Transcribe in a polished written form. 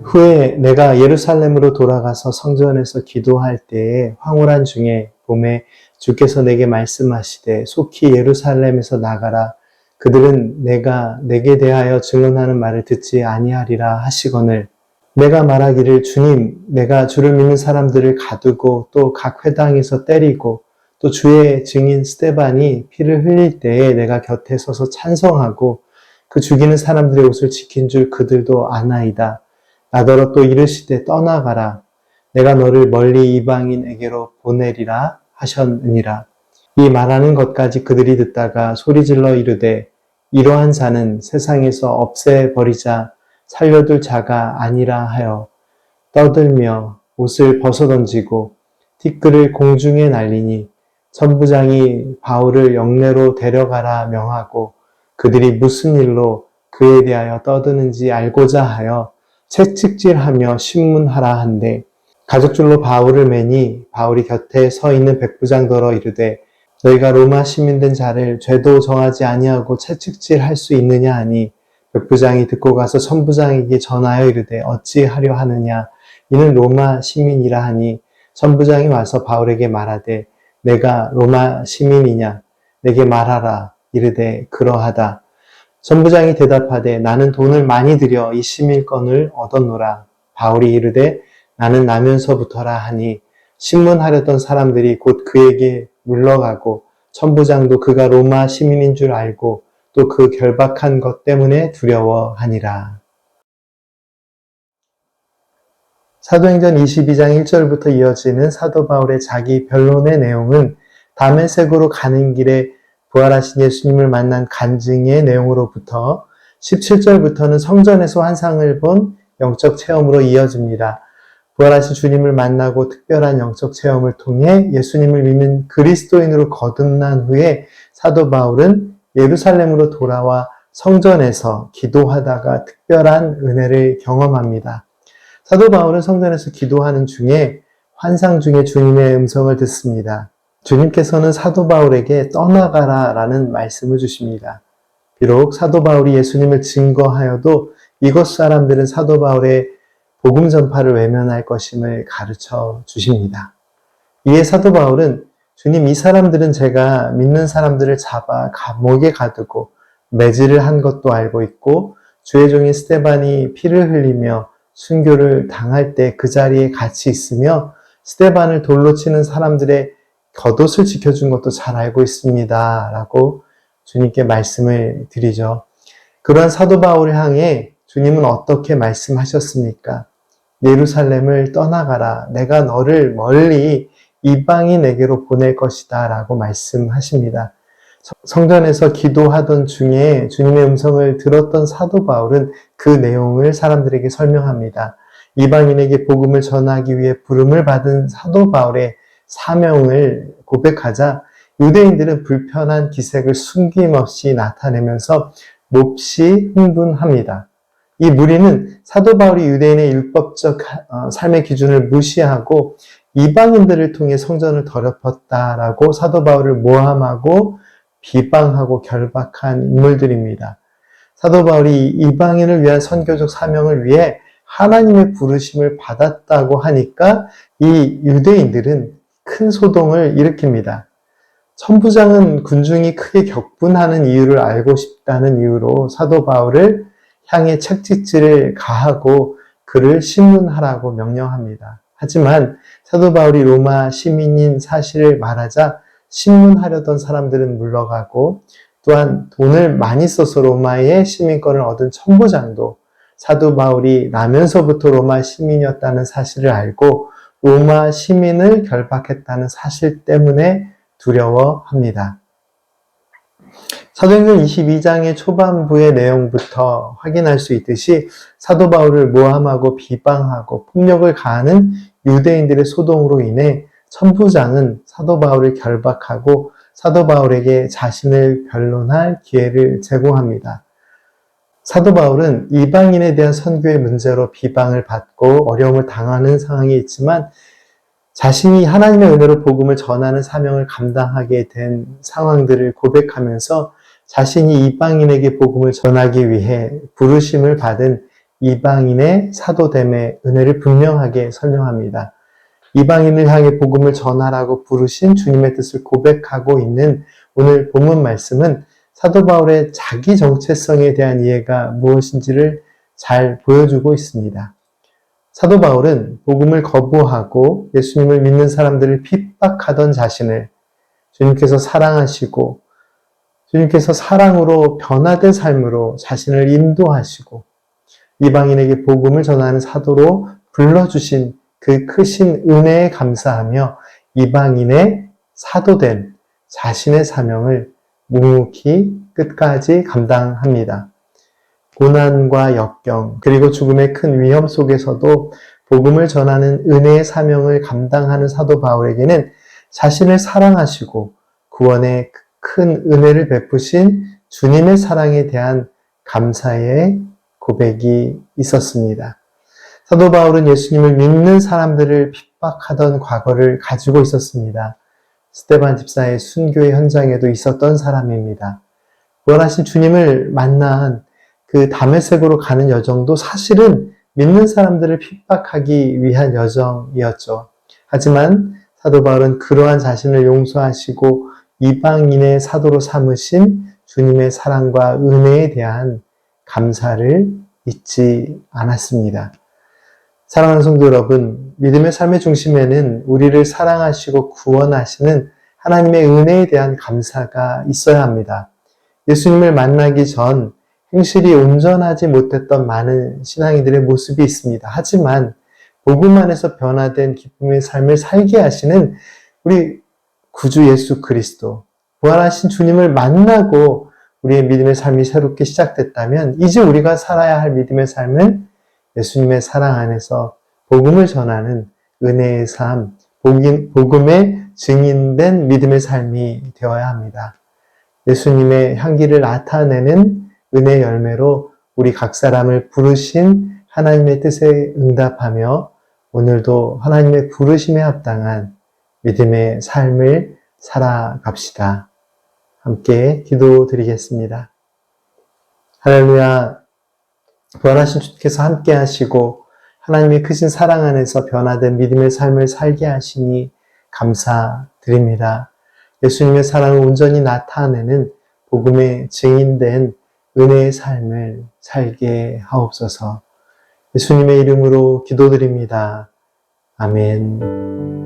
후에 내가 예루살렘으로 돌아가서 성전에서 기도할 때에 황홀한 중에 봄에 주께서 내게 말씀하시되 속히 예루살렘에서 나가라. 그들은 내가 내게 대하여 증언하는 말을 듣지 아니하리라 하시거늘, 내가 말하기를 주님, 내가 주를 믿는 사람들을 가두고 또 각 회당에서 때리고 또 주의 증인 스데반이 피를 흘릴 때에 내가 곁에 서서 찬송하고 그 죽이는 사람들의 옷을 지킨 줄 그들도 아나이다. 나더러 또 이르시되 떠나가라. 내가 너를 멀리 이방인에게로 보내리라 하셨느니라. 이 말하는 것까지 그들이 듣다가 소리질러 이르되 이러한 자는 세상에서 없애버리자 살려둘 자가 아니라 하여 떠들며 옷을 벗어던지고 티끌을 공중에 날리니 천부장이 바울을 영내로 데려가라 명하고 그들이 무슨 일로 그에 대하여 떠드는지 알고자 하여 채찍질하며 신문하라 한데 가죽줄로 바울을 매니 바울이 곁에 서 있는 백부장더러 이르되 너희가 로마 시민된 자를 죄도 정하지 아니하고 채찍질할 수 있느냐 하니 백부장이 듣고 가서 천부장에게 전하여 이르되 어찌하려 하느냐 이는 로마 시민이라 하니 천부장이 와서 바울에게 말하되 내가 로마 시민이냐 내게 말하라 이르되 그러하다. 천부장이 대답하되 나는 돈을 많이 들여 이 시민권을 얻었노라. 바울이 이르되 나는 나면서부터라 하니 신문하려던 사람들이 곧 그에게 물러가고 천부장도 그가 로마 시민인 줄 알고 또 그 결박한 것 때문에 두려워하니라. 사도행전 22장 1절부터 이어지는 사도 바울의 자기 변론의 내용은 다메섹으로 가는 길에 부활하신 예수님을 만난 간증의 내용으로부터 17절부터는 성전에서 환상을 본 영적 체험으로 이어집니다. 부활하신 주님을 만나고 특별한 영적 체험을 통해 예수님을 믿는 그리스도인으로 거듭난 후에 사도 바울은 예루살렘으로 돌아와 성전에서 기도하다가 특별한 은혜를 경험합니다. 사도 바울은 성전에서 기도하는 중에 환상 중에 주님의 음성을 듣습니다. 주님께서는 사도 바울에게 떠나가라 라는 말씀을 주십니다. 비록 사도 바울이 예수님을 증거하여도 이곳 사람들은 사도 바울의 복음 전파를 외면할 것임을 가르쳐 주십니다. 이에 사도 바울은 주님, 이 사람들은 제가 믿는 사람들을 잡아 감옥에 가두고 매질을 한 것도 알고 있고 주의 종인 스데반이 피를 흘리며 순교를 당할 때 그 자리에 같이 있으며 스데반을 돌로 치는 사람들의 겉옷을 지켜준 것도 잘 알고 있습니다. 라고 주님께 말씀을 드리죠. 그러한 사도 바울을 향해 주님은 어떻게 말씀하셨습니까? 예루살렘을 떠나가라. 내가 너를 멀리 이방인에게로 보낼 것이다. 라고 말씀하십니다. 성전에서 기도하던 중에 주님의 음성을 들었던 사도 바울은 그 내용을 사람들에게 설명합니다. 이방인에게 복음을 전하기 위해 부름을 받은 사도 바울의 사명을 고백하자 유대인들은 불편한 기색을 숨김없이 나타내면서 몹시 흥분합니다. 이 무리는 사도 바울이 유대인의 율법적 삶의 기준을 무시하고 이방인들을 통해 성전을 더럽혔다라고 사도 바울을 모함하고 비방하고 결박한 인물들입니다. 사도 바울이 이방인을 위한 선교적 사명을 위해 하나님의 부르심을 받았다고 하니까 이 유대인들은 큰 소동을 일으킵니다. 천부장은 군중이 크게 격분하는 이유를 알고 싶다는 이유로 사도 바울을 향해 채찍질을 가하고 그를 신문하라고 명령합니다. 하지만 사도 바울이 로마 시민인 사실을 말하자 신문하려던 사람들은 물러가고 또한 돈을 많이 써서 로마의 시민권을 얻은 천부장도 사도 바울이 나면서부터 로마 시민이었다는 사실을 알고 로마 시민을 결박했다는 사실 때문에 두려워합니다. 사도행전 22장의 초반부의 내용부터 확인할 수 있듯이 사도 바울을 모함하고 비방하고 폭력을 가하는 유대인들의 소동으로 인해 천부장은 사도 바울을 결박하고 사도 바울에게 자신을 변론할 기회를 제공합니다. 사도 바울은 이방인에 대한 선교의 문제로 비방을 받고 어려움을 당하는 상황에 있지만 자신이 하나님의 은혜로 복음을 전하는 사명을 감당하게 된 상황들을 고백하면서 자신이 이방인에게 복음을 전하기 위해 부르심을 받은 이방인의 사도됨의 은혜를 분명하게 설명합니다. 이방인을 향해 복음을 전하라고 부르신 주님의 뜻을 고백하고 있는 오늘 본문 말씀은 사도 바울의 자기 정체성에 대한 이해가 무엇인지를 잘 보여주고 있습니다. 사도 바울은 복음을 거부하고 예수님을 믿는 사람들을 핍박하던 자신을 주님께서 사랑하시고 주님께서 사랑으로 변화된 삶으로 자신을 인도하시고 이방인에게 복음을 전하는 사도로 불러주신 그 크신 은혜에 감사하며 이방인의 사도된 자신의 사명을 묵묵히 끝까지 감당합니다. 고난과 역경 그리고 죽음의 큰 위험 속에서도 복음을 전하는 은혜의 사명을 감당하는 사도 바울에게는 자신을 사랑하시고 구원의 큰 은혜를 베푸신 주님의 사랑에 대한 감사의 고백이 있었습니다. 사도 바울은 예수님을 믿는 사람들을 핍박하던 과거를 가지고 있었습니다. 스데반 집사의 순교의 현장에도 있었던 사람입니다. 구원하신 주님을 만난 그 다메섹으로 가는 여정도 사실은 믿는 사람들을 핍박하기 위한 여정이었죠. 하지만 사도 바울은 그러한 자신을 용서하시고 이방인의 사도로 삼으신 주님의 사랑과 은혜에 대한 감사를 잊지 않았습니다. 사랑하는 성도 여러분, 믿음의 삶의 중심에는 우리를 사랑하시고 구원하시는 하나님의 은혜에 대한 감사가 있어야 합니다. 예수님을 만나기 전 행실이 온전하지 못했던 많은 신앙인들의 모습이 있습니다. 하지만 복음 안에서 변화된 기쁨의 삶을 살게 하시는 우리 구주 예수 그리스도, 부활하신 주님을 만나고 우리의 믿음의 삶이 새롭게 시작됐다면 이제 우리가 살아야 할 믿음의 삶은 예수님의 사랑 안에서 복음을 전하는 은혜의 삶, 복음의 증인된 믿음의 삶이 되어야 합니다. 예수님의 향기를 나타내는 은혜 열매로 우리 각 사람을 부르신 하나님의 뜻에 응답하며 오늘도 하나님의 부르심에 합당한 믿음의 삶을 살아갑시다. 함께 기도드리겠습니다. 할렐루야, 부활하신 주께서 함께 하시고 하나님의 크신 사랑 안에서 변화된 믿음의 삶을 살게 하시니 감사드립니다. 예수님의 사랑을 온전히 나타내는 복음의 증인된 은혜의 삶을 살게 하옵소서. 예수님의 이름으로 기도드립니다. 아멘.